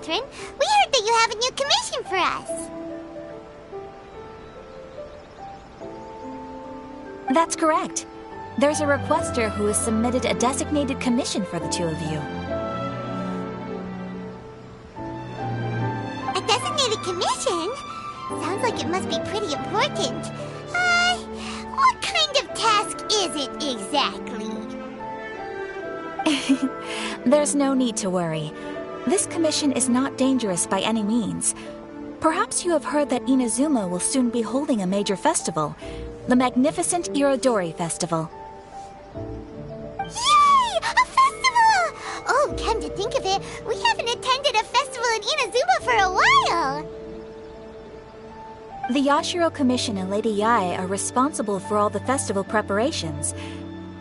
Catherine. We heard that you have a new commission for us. That's correct. There's a requester who has submitted a designated commission for the two of you. A designated commission? Sounds like it must be pretty important. What kind of task is it exactly? There's no need to worry. This commission is not dangerous by any means. Perhaps you have heard that Inazuma will soon be holding a major festival, the magnificent Irodori Festival. Yay! A festival! Oh, come to think of it, we haven't attended a festival in Inazuma for a while. The Yashiro Commission and Lady Yae are responsible for all the festival preparations.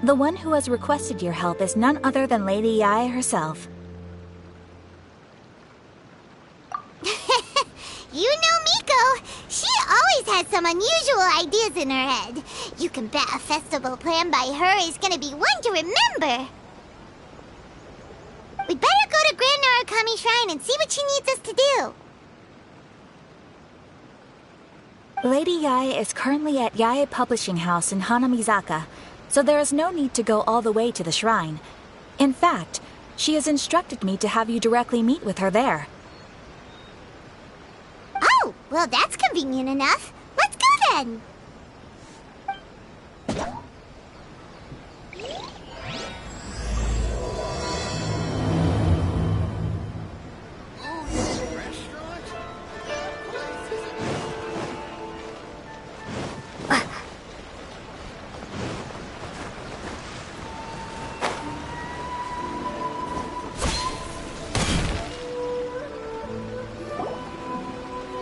The one who has requested your help is none other than Lady Yae herself. You know Miko. She always has some unusual ideas in her head. You can bet a festival planned by her is gonna be one to remember. We'd better go to Grand Narukami Shrine and see what she needs us to do. Lady Yae is currently at Yae Publishing House in Hanamizaka, so there is no need to go all the way to the shrine. In fact, she has instructed me to have you directly meet with her there. Oh, well that's convenient enough. Let's go then.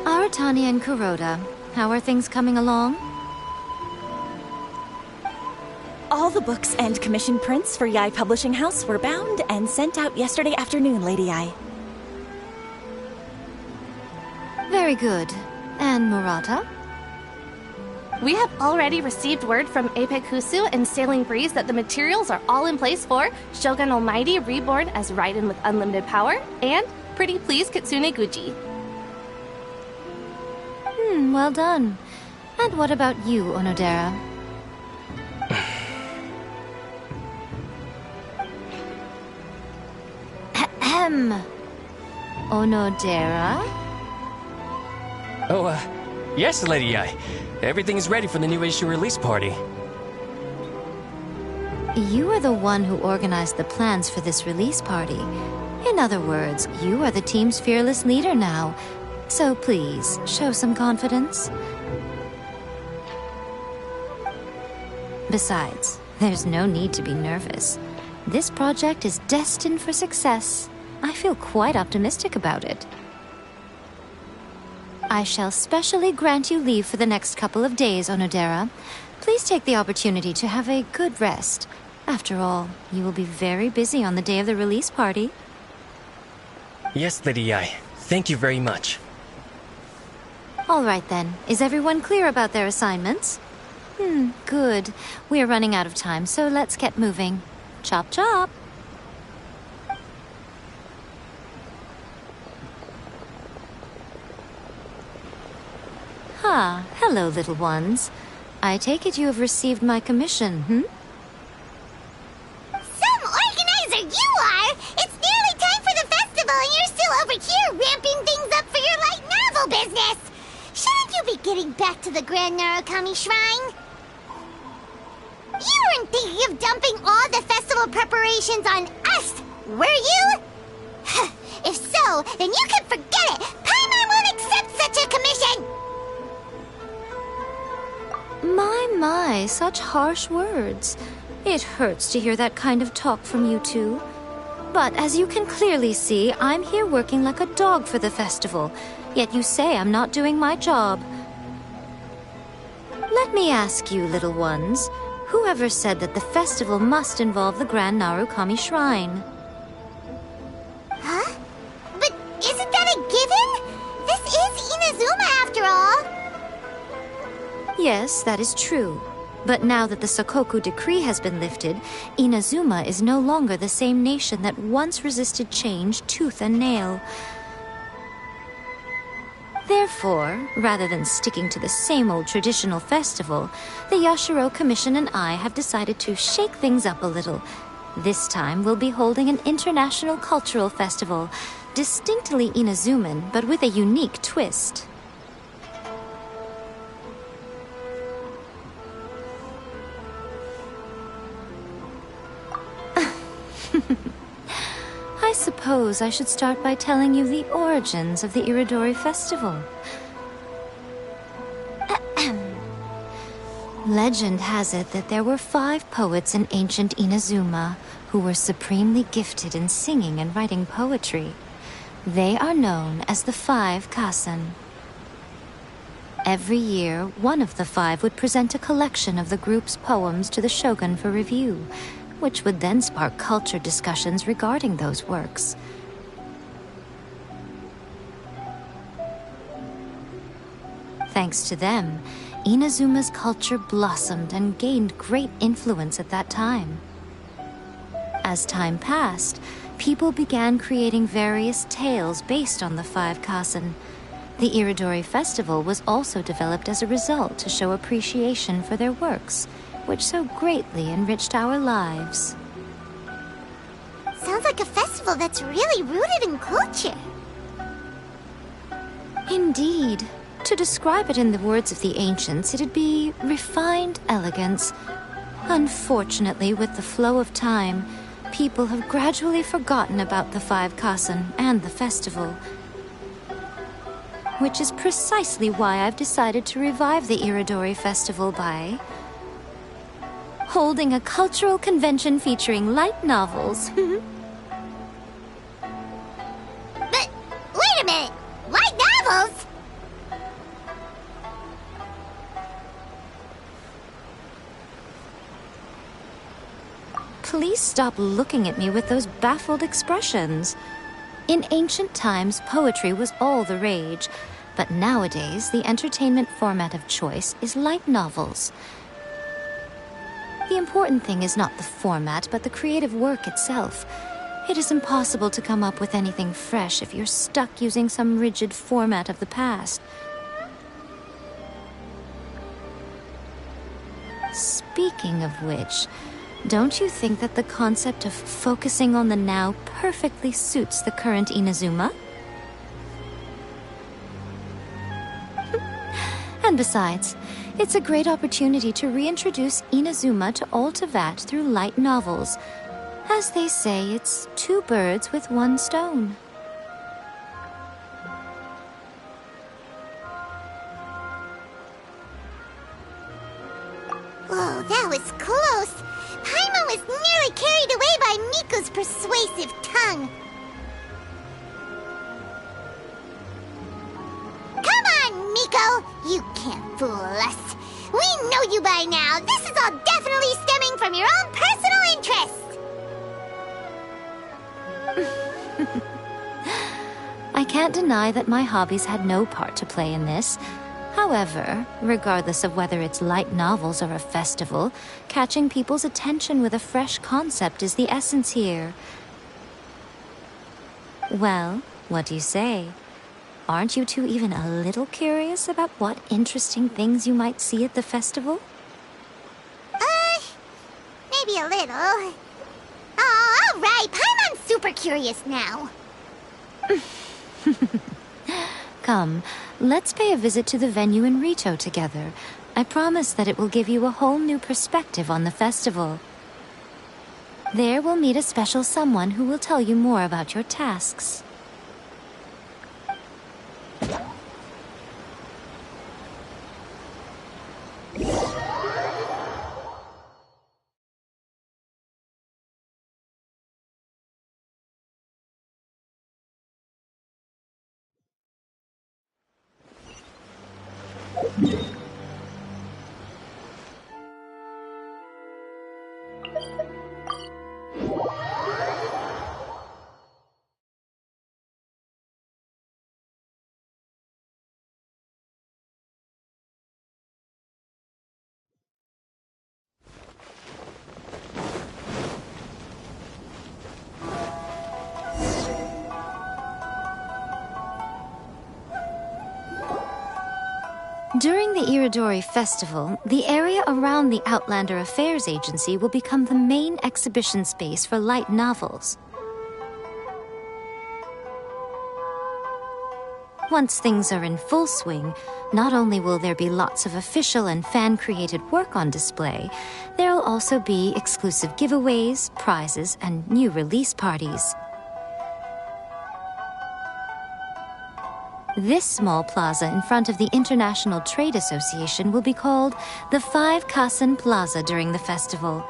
Aratani and Kuroda, how are things coming along? All the books and commission prints for Yae Publishing House were bound and sent out yesterday afternoon, Lady Yae. Very good. And Murata? We have already received word from Apex Husu and Sailing Breeze that the materials are all in place for Shogun Almighty Reborn as Raiden with Unlimited Power and Pretty Please Kitsune Guji. Well done. And what about you, Onodera? Ahem. Onodera? Oh, yes, Lady Yae. Everything is ready for the new issue release party. You are the one who organized the plans for this release party. In other words, you are the team's fearless leader now. So please, show some confidence. Besides, there's no need to be nervous. This project is destined for success. I feel quite optimistic about it. I shall specially grant you leave for the next couple of days, Onodera. Please take the opportunity to have a good rest. After all, you will be very busy on the day of the release party. Yes, Lady Yae. Thank you very much. All right then. Is everyone clear about their assignments? Good. We are running out of time, so let's get moving. Chop chop! Ah, hello, little ones. I take it you have received my commission, Some organizer you are! It's nearly time for the festival and you're still over here ramping things up for your light novel business! Shouldn't you be getting back to the Grand Narukami Shrine? You weren't thinking of dumping all the festival preparations on us, were you? If so, then you can forget it! Paimon won't accept such a commission! My, such harsh words. It hurts to hear that kind of talk from you two. But as you can clearly see, I'm here working like a dog for the festival. Yet you say I'm not doing my job. Let me ask you, little ones, whoever said that the festival must involve the Grand Narukami Shrine? Huh? But isn't that a given? This is Inazuma after all. Yes, that is true. But now that the Sokoku decree has been lifted, Inazuma is no longer the same nation that once resisted change tooth and nail. Therefore, rather than sticking to the same old traditional festival, the Yashiro Commission and I have decided to shake things up a little. This time, we'll be holding an international cultural festival, distinctly Inazuman, but with a unique twist. I suppose I should start by telling you the origins of the Iridori Festival. Legend has it that there were 5 poets in ancient Inazuma who were supremely gifted in singing and writing poetry. They are known as the 5 Kasen. Every year, one of the 5 would present a collection of the group's poems to the shogun for review, which would then spark culture discussions regarding those works. Thanks to them, Inazuma's culture blossomed and gained great influence at that time. As time passed, people began creating various tales based on the 5 Kasen. The Iridori Festival was also developed as a result to show appreciation for their works, which so greatly enriched our lives. Sounds like a festival that's really rooted in culture. Indeed. To describe it in the words of the ancients, it'd be refined elegance. Unfortunately, with the flow of time, people have gradually forgotten about the 5 Kasen and the festival. Which is precisely why I've decided to revive the Iridori Festival by holding a cultural convention featuring light novels. But, wait a minute! Light novels? Please stop looking at me with those baffled expressions. In ancient times, poetry was all the rage, but nowadays the entertainment format of choice is light novels. The important thing is not the format, but the creative work itself. It is impossible to come up with anything fresh if you're stuck using some rigid format of the past. Speaking of which, don't you think that the concept of focusing on the now perfectly suits the current Inazuma? And besides, it's a great opportunity to reintroduce Inazuma to Ultivat through light novels. As they say, it's 2 birds with 1 stone. Whoa, that was close! Paimon was nearly carried away by Miko's persuasive tongue. Come on, Miko! You can't fool us. We know you by now. This is all definitely stemming from your own personal interest. I can't deny that my hobbies had no part to play in this. However, regardless of whether it's light novels or a festival, catching people's attention with a fresh concept is the essence here. Well, what do you say? Aren't you two even a little curious about what interesting things you might see at the festival? Maybe a little. Oh, all right. Paimon's super curious now. Come, let's pay a visit to the venue in Rito together. I promise that it will give you a whole new perspective on the festival. There we'll meet a special someone who will tell you more about your tasks. During the Iridori Festival, the area around the Outlander Affairs Agency will become the main exhibition space for light novels. Once things are in full swing, not only will there be lots of official and fan-created work on display, there'll also be exclusive giveaways, prizes, and new release parties. This small plaza in front of the International Trade Association will be called the 5 Kasen Plaza during the festival,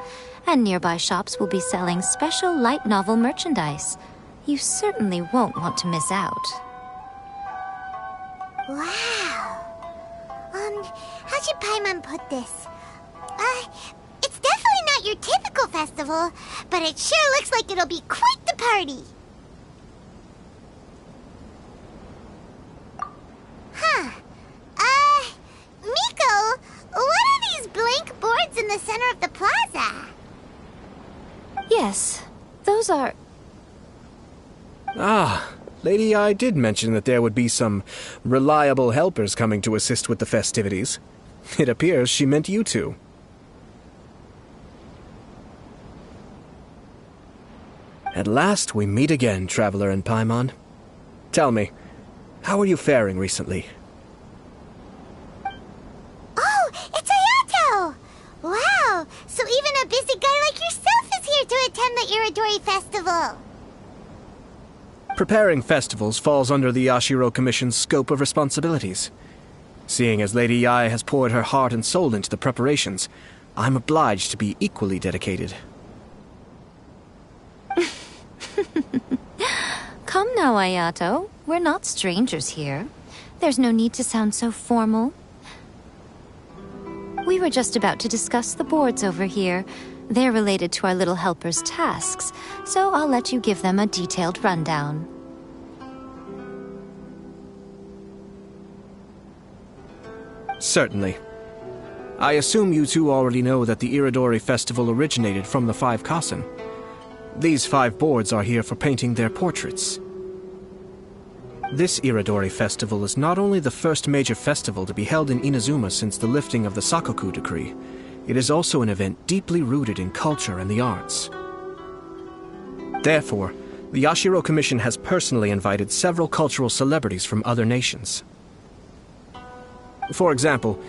and nearby shops will be selling special light novel merchandise. You certainly won't want to miss out. Wow. How should Paimon put this? It's definitely not your typical festival, but it sure looks like it'll be quite the party. Huh. Miko, what are these blank boards in the center of the plaza? Yes, those are... Ah, Lady I did mention that there would be some reliable helpers coming to assist with the festivities. It appears she meant you two. At last we meet again, Traveler and Paimon. Tell me, how are you faring recently? Oh, it's Ayato! Wow, so even a busy guy like yourself is here to attend the Iridori Festival. Preparing festivals falls under the Yashiro Commission's scope of responsibilities. Seeing as Lady Yae has poured her heart and soul into the preparations, I'm obliged to be equally dedicated. Come now, Ayato. We're not strangers here. There's no need to sound so formal. We were just about to discuss the boards over here. They're related to our little helper's tasks, so I'll let you give them a detailed rundown. Certainly. I assume you two already know that the Iridori Festival originated from the 5 Kasen. These 5 boards are here for painting their portraits. This Iridori Festival is not only the first major festival to be held in Inazuma since the lifting of the Sakoku decree, it is also an event deeply rooted in culture and the arts. Therefore, the Yashiro Commission has personally invited several cultural celebrities from other nations. For example,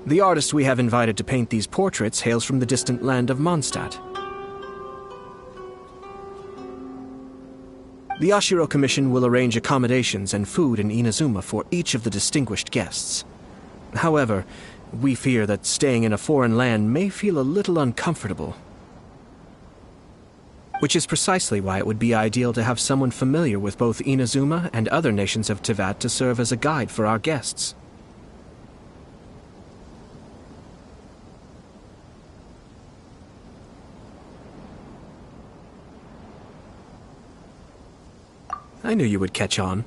the artist we have invited to paint these portraits hails from the distant land of Mondstadt. The Yashiro Commission will arrange accommodations and food in Inazuma for each of the distinguished guests. However, we fear that staying in a foreign land may feel a little uncomfortable. Which is precisely why it would be ideal to have someone familiar with both Inazuma and other nations of Teyvat to serve as a guide for our guests. I knew you would catch on.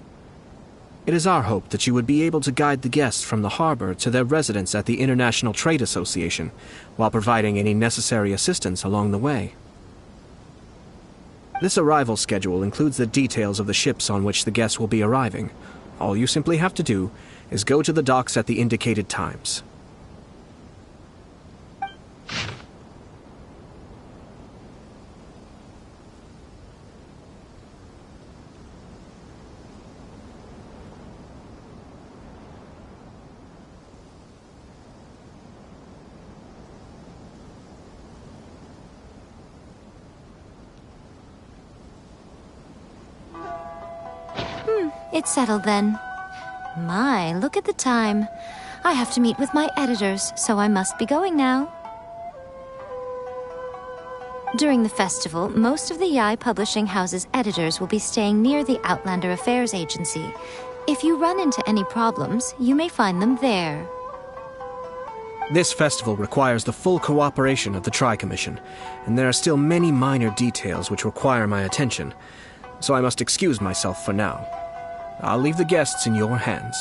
It is our hope that you would be able to guide the guests from the harbor to their residence at the International Trade Association, while providing any necessary assistance along the way. This arrival schedule includes the details of the ships on which the guests will be arriving. All you simply have to do is go to the docks at the indicated times. It's settled then. My, look at the time. I have to meet with my editors, so I must be going now. During the festival, most of the Yae Publishing House's editors will be staying near the Outlander Affairs Agency. If you run into any problems, you may find them there. This festival requires the full cooperation of the Tri-Commission, and there are still many minor details which require my attention, so I must excuse myself for now. I'll leave the guests in your hands.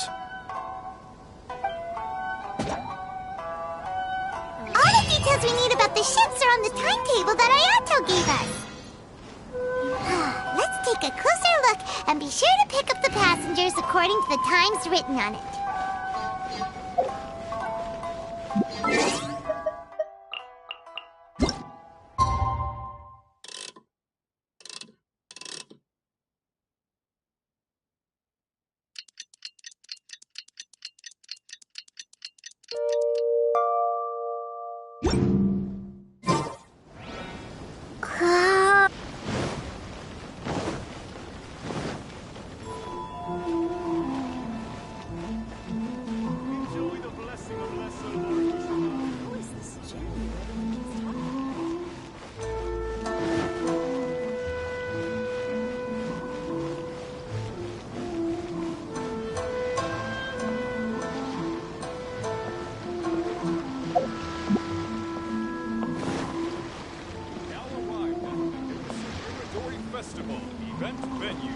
All the details we need about the ships are on the timetable that Ayato gave us. Let's take a closer look and be sure to pick up the passengers according to the times written on it. Festival event venue.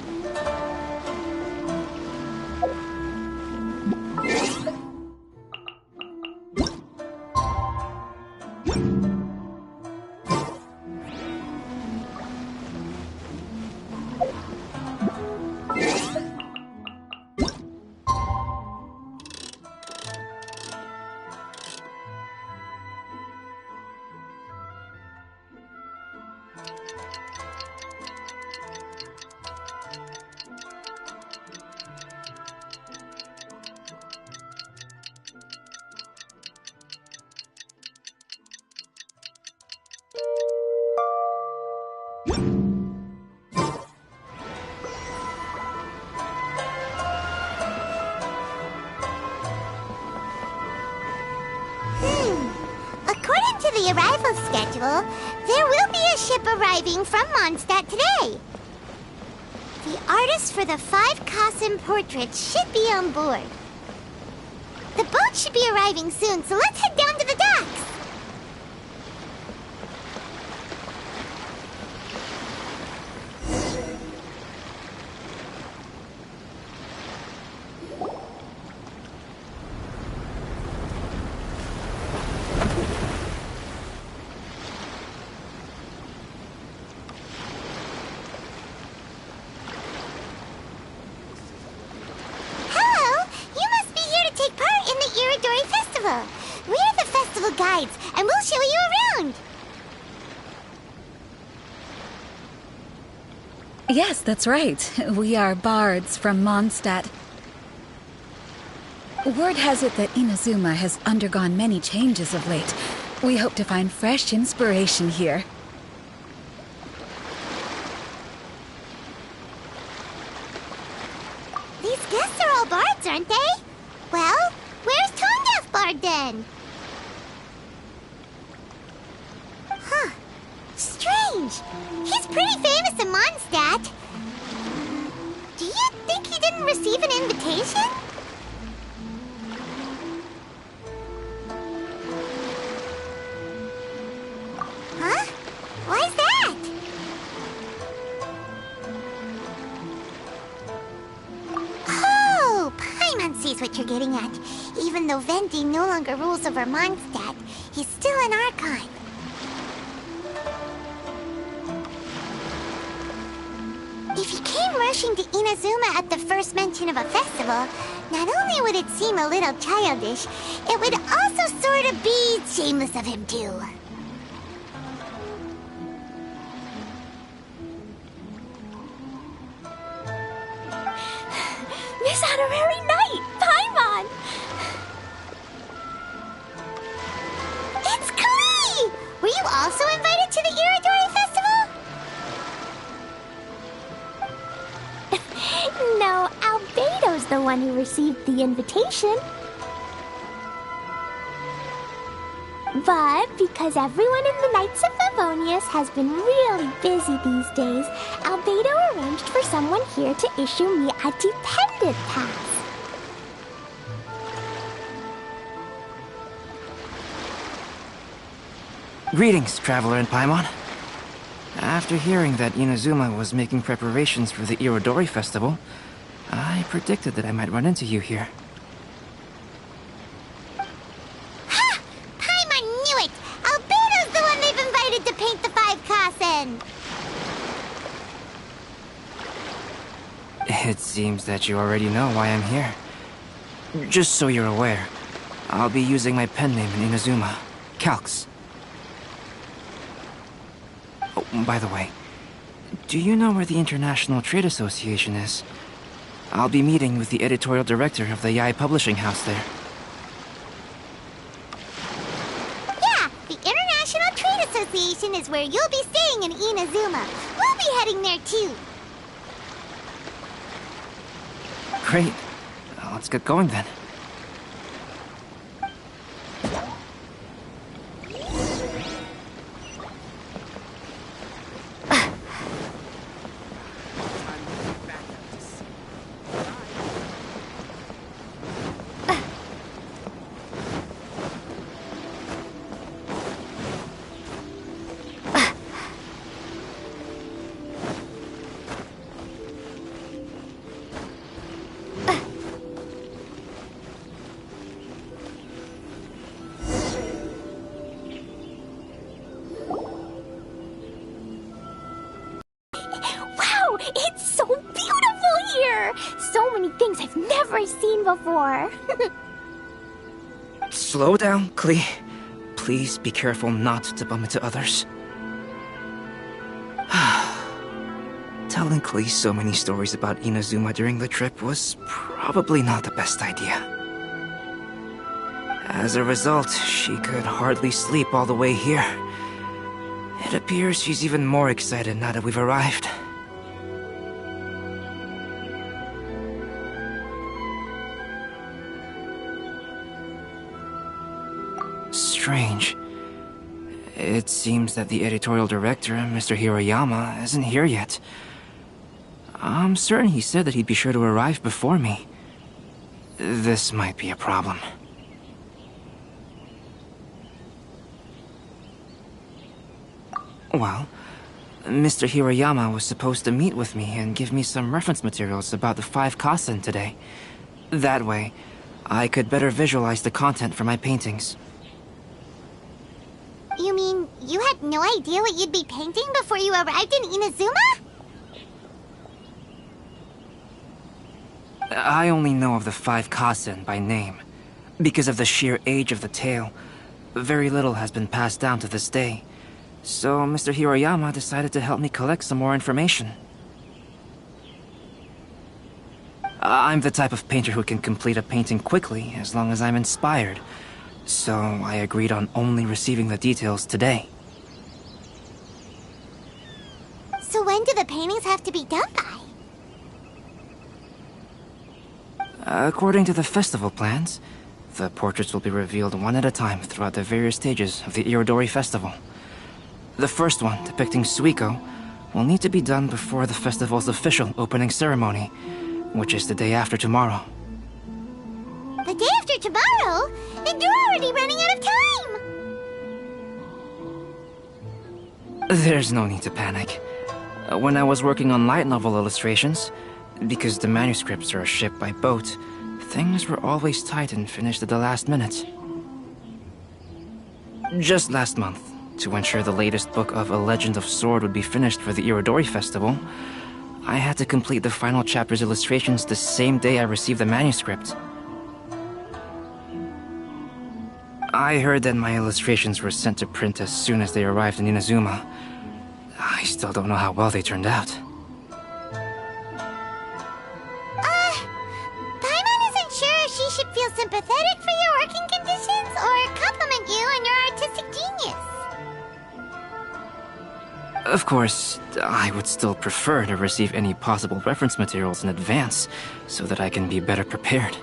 According to the arrival schedule, there will be a ship arriving from Mondstadt today. The artist for the 5 Cossin portraits should be on board. The boat should be arriving soon, so let's head down to the docks. We're the festival guides, and we'll show you around. Yes, that's right. We are bards from Mondstadt. Word has it that Inazuma has undergone many changes of late. We hope to find fresh inspiration here. These guests are all bards, aren't they? Well, where's Tone-Deaf Bard then? Huh. Strange. He's pretty famous in Mondstadt. Do you think he didn't receive an invitation? Huh? Why's that? Oh, Paimon sees what you're getting at. Even though Venti no longer rules over Mondstadt, he's still an Archon. If he came rushing to Inazuma at the first mention of a festival, not only would it seem a little childish, it would also sort of be shameless of him too. Miss Honorary Knight, Paimon! It's Klee! Were you also invited to the Iridori Festival? No, Albedo's the one who received the invitation. But because everyone in the Knights of Favonius has been really busy these days, Albedo arranged for someone here to issue me a dependent pass. Greetings, Traveler and Paimon. After hearing that Inazuma was making preparations for the Irodori Festival, I predicted that I might run into you here. Ha! Paimon knew it! Albedo's the one they've invited to paint the 5 Cossin! It seems that you already know why I'm here. Just so you're aware, I'll be using my pen name in Inazuma, Calx. Oh, by the way, do you know where the International Trade Association is? I'll be meeting with the editorial director of the Yae Publishing House there. Yeah, the Association is where you'll be staying in Inazuma. We'll be heading there too. Great. Let's get going then. Wow, it's so beautiful here! So many things I've never seen before. Slow down, Klee. Please be careful not to bump into others. Telling Klee so many stories about Inazuma during the trip was probably not the best idea. As a result, she could hardly sleep all the way here. It appears she's even more excited now that we've arrived. Strange. It seems that the editorial director, Mr. Hiroyama, isn't here yet. I'm certain he said that he'd be sure to arrive before me. This might be a problem. Well, Mr. Hiroyama was supposed to meet with me and give me some reference materials about the 5 Kasen today. That way, I could better visualize the content for my paintings. You mean you had no idea what you'd be painting before you arrived in Inazuma? I only know of the 5 Kasen by name. Because of the sheer age of the tale, very little has been passed down to this day. So Mr. Hiroyama decided to help me collect some more information. I'm the type of painter who can complete a painting quickly as long as I'm inspired. So I agreed on only receiving the details today. So when do the paintings have to be done by? According to the festival plans, the portraits will be revealed one at a time throughout the various stages of the Irodori Festival. The first one, depicting Suikou, will need to be done before the festival's official opening ceremony, which is the day after tomorrow. The day after tomorrow? Then you're already running out of time! There's no need to panic. When I was working on light novel illustrations, because the manuscripts are shipped by boat, things were always tight and finished at the last minute. Just last month, to ensure the latest book of A Legend of Sword would be finished for the Irodori Festival, I had to complete the final chapter's illustrations the same day I received the manuscript. I heard that my illustrations were sent to print as soon as they arrived in Inazuma. I still don't know how well they turned out. Paimon isn't sure if she should feel sympathetic for your working conditions or compliment you on your artistic genius. Of course, I would still prefer to receive any possible reference materials in advance, so that I can be better prepared.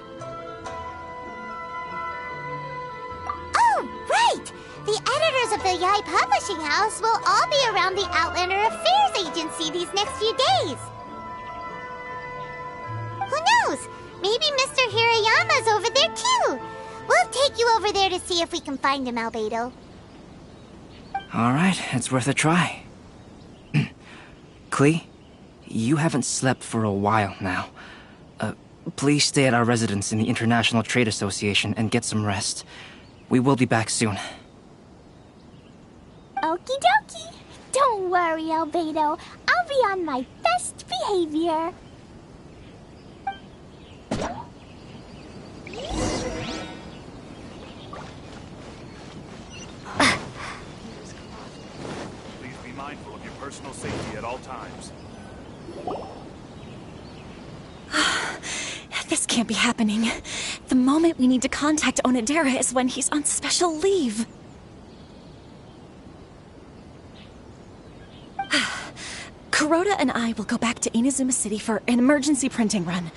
Oh, right! The editors of the Yae Publishing House will all be around the Outlander Affairs Agency these next few days. Who knows? Maybe Mr. Hiroyama's over there too. We'll take you over there to see if we can find him, Albedo. Alright, it's worth a try. Klee, you haven't slept for a while now. Please stay at our residence in the International Trade Association and get some rest. We will be back soon. Okie dokie. Don't worry, Albedo. I'll be on my best behavior. Please be mindful of your personal safety at all times. This can't be happening. The moment we need to contact Onodera is when he's on special leave. Kuroda and I will go back to Inazuma City for an emergency printing run.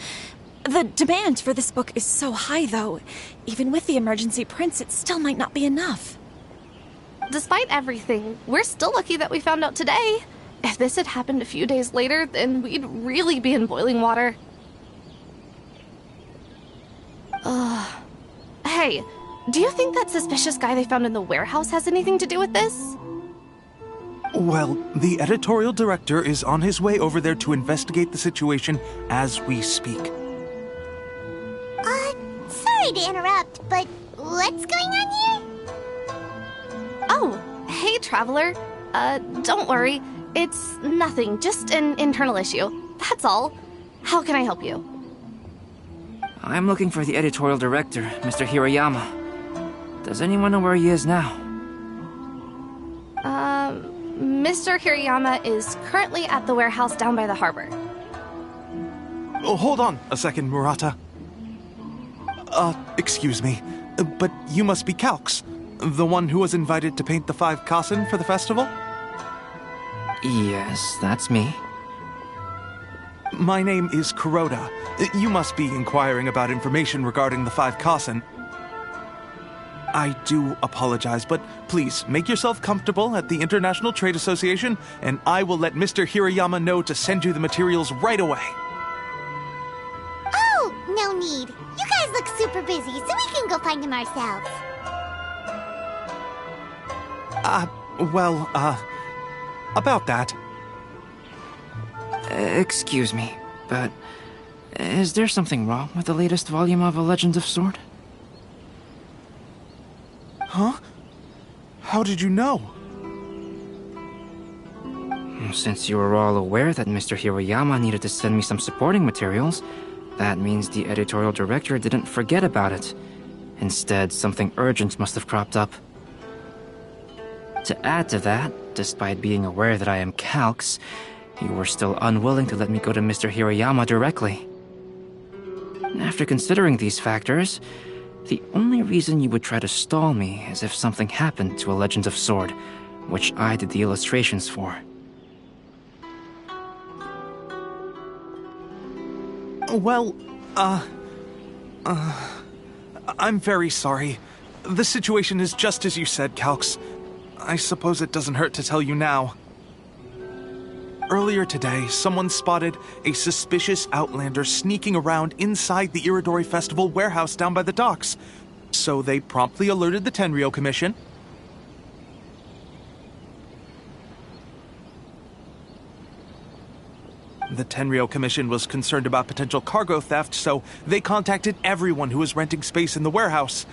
The demand for this book is so high, though. Even with the emergency prints, it still might not be enough. Despite everything, we're still lucky that we found out today. If this had happened a few days later, then we'd really be in boiling water. Hey, do you think that suspicious guy they found in the warehouse has anything to do with this? Well, the editorial director is on his way over there to investigate the situation as we speak. Sorry to interrupt, but what's going on here? Oh, hey, Traveler. Don't worry. It's nothing, just an internal issue. That's all. How can I help you? I'm looking for the editorial director, Mr. Hirayama. Does anyone know where he is now? Mr. Hirayama is currently at the warehouse down by the harbor. Oh, hold on a second, Murata. Excuse me, but you must be Calx, the one who was invited to paint the 5 Kasen for the festival? Yes, that's me. My name is Kuroda. You must be inquiring about information regarding the 5 Kasen. I do apologize, but please make yourself comfortable at the International Trade Association, and I will let Mr. Hirayama know to send you the materials right away. Oh, no need. You guys look super busy, so we can go find him ourselves. About that. Excuse me, but is there something wrong with the latest volume of A Legend of Sword? Huh? How did you know? Since you were all aware that Mr. Hirayama needed to send me some supporting materials, that means the editorial director didn't forget about it. Instead, something urgent must have cropped up. To add to that, despite being aware that I am Calx, you were still unwilling to let me go to Mr. Hirayama directly. After considering these factors, the only reason you would try to stall me is if something happened to A Legend of Sword, which I did the illustrations for. Well, I'm very sorry. The situation is just as you said, Calx. I suppose it doesn't hurt to tell you now. Earlier today, someone spotted a suspicious outlander sneaking around inside the Iridori Festival warehouse down by the docks. So they promptly alerted the Tenryou Commission. The Tenryou Commission was concerned about potential cargo theft, so they contacted everyone who was renting space in the warehouse.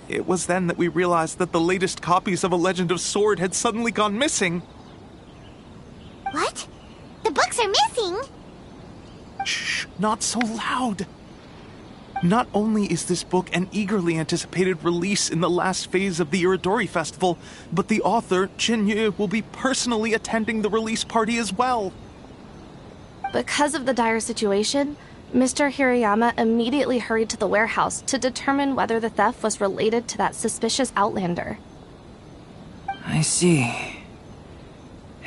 It was then that we realized that the latest copies of A Legend of Sword had suddenly gone missing. What? The books are missing? Shh, not so loud. Not only is this book an eagerly anticipated release in the last phase of the Iridori Festival, but the author, Chin-Yu, will be personally attending the release party as well. Because of the dire situation, Mr. Hirayama immediately hurried to the warehouse to determine whether the theft was related to that suspicious outlander. I see.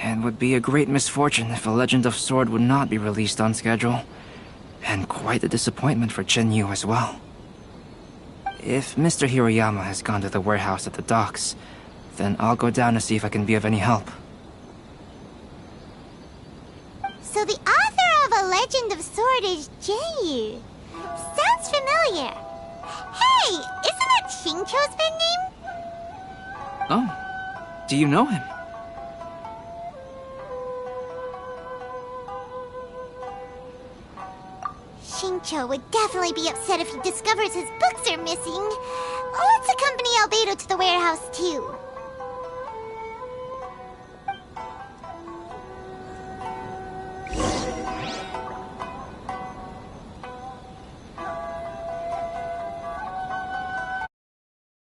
It would be a great misfortune if A Legend of Sword would not be released on schedule. And quite a disappointment for Chin-Yu as well. If Mr. Hirayama has gone to the warehouse at the docks, then I'll go down to see if I can be of any help. So the author of A Legend of Sword is J.U. Sounds familiar. Hey, isn't that Xingqiu's pen name? Oh, do you know him? Xingqiu would definitely be upset if he discovers his books are missing. Let's accompany Albedo to the warehouse too.